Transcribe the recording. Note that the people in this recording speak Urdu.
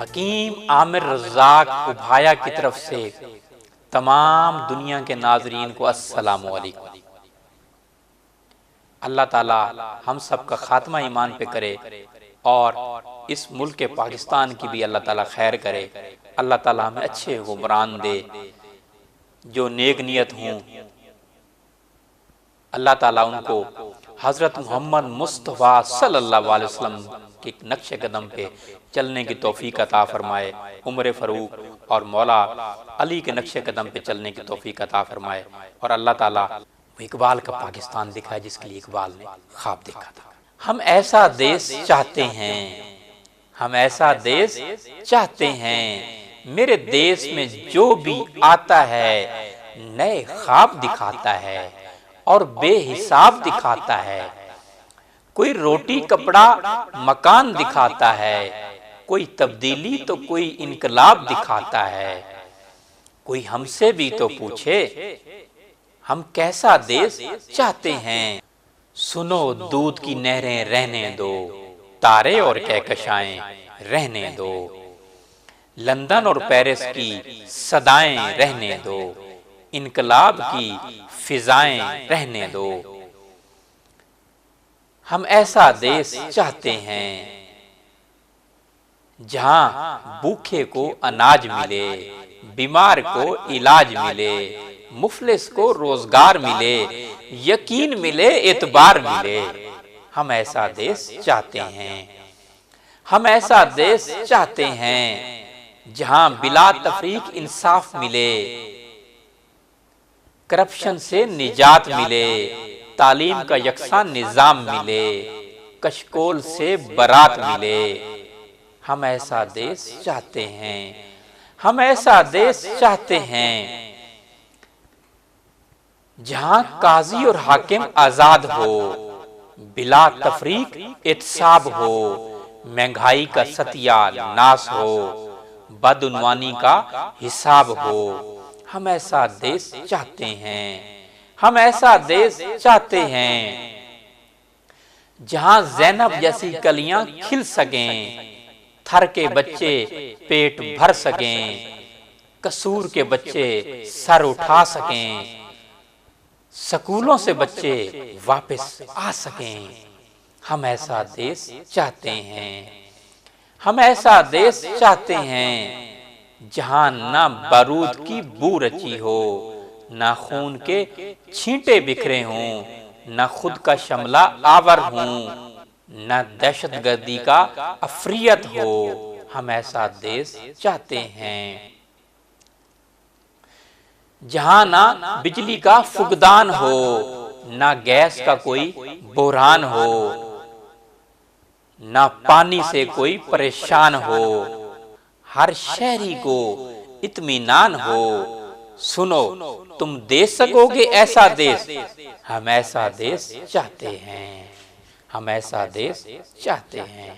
حکیم عامر رزاق ابھایا کی طرف سے تمام دنیا کے ناظرین کو السلام علیکم۔ اللہ تعالی ہم سب کا خاتمہ ایمان پہ کرے اور اس ملک پاکستان کی بھی اللہ تعالی خیر کرے۔ اللہ تعالی ہمیں اچھے حکمران دے جو نیک نیت ہوں۔ اللہ تعالیٰ ان کو حضرت محمد مصطفیٰ صلی اللہ علیہ وسلم کے نقش قدم پہ چلنے کی توفیق عطا فرمائے، عمر فاروق اور مولا علی کے نقش قدم پہ چلنے کی توفیق عطا فرمائے، اور اللہ تعالیٰ وہ اقبال کا پاکستان دکھائے جس کے لیے اقبال نے خواب دیکھا تھا۔ ہم ایسا دیس چاہتے ہیں، ہم ایسا دیس چاہتے ہیں، میرے دیس میں جو بھی آتا ہے نئے خواب دکھاتا ہے اور بے حساب دکھاتا ہے۔ کوئی روٹی کپڑا مکان دکھاتا ہے، کوئی تبدیلی تو کوئی انقلاب دکھاتا ہے۔ کوئی ہم سے بھی تو پوچھے ہم کیسا دیس چاہتے ہیں۔ سنو دودھ کی نہریں رہنے دو، تارے اور کہکشائیں رہنے دو، لندن اور پیرس کی صدائیں رہنے دو، انقلاب کی فضائیں رہنے دو۔ ہم ایسا دیس چاہتے ہیں جہاں بھوکے کو اناج ملے، بیمار کو علاج ملے، مفلس کو روزگار ملے، یقین ملے، اعتبار ملے۔ ہم ایسا دیس چاہتے ہیں، ہم ایسا دیس چاہتے ہیں جہاں بلا تفریق انصاف ملے، کرپشن سے نجات ملے، تعلیم کا یکساں نظام ملے، کشکول سے برات ملے۔ ہم ایسا دیس چاہتے ہیں، ہم ایسا دیس چاہتے ہیں جہاں قاضی اور حاکم آزاد ہو، بلا تفریق احتساب ہو، مہنگائی کا ستیہ ناس ہو، بدعنوانی کا حساب ہو۔ ہم ایسا دیس چاہتے ہیں، ہم ایسا دیس چاہتے ہیں جہاں زینب جیسی کلیاں کھل سکیں، تھر کے بچے پیٹ بھر سکیں، قصور کے بچے سر اٹھا سکیں، سکولوں سے بچے واپس آ سکیں۔ ہم ایسا دیس چاہتے ہیں، ہم ایسا دیس چاہتے ہیں جہاں نہ بارود کی بو رچی ہو، نہ خون کے چھینٹے بکھرے ہوں، نہ خود کا شملہ آور ہوں، نہ دہشت گردی کا افریت ہو۔ ہم ایسا دیس چاہتے ہیں جہاں نہ بجلی کا فقدان ہو، نہ گیس کا کوئی بحران ہو، نہ پانی سے کوئی پریشان ہو، ہر شہری کو اطمینان ہو۔ سنو تم دے سکو گے ایسا دیس، ہم ایسا دیس چاہتے ہیں، ہم ایسا دیس چاہتے ہیں۔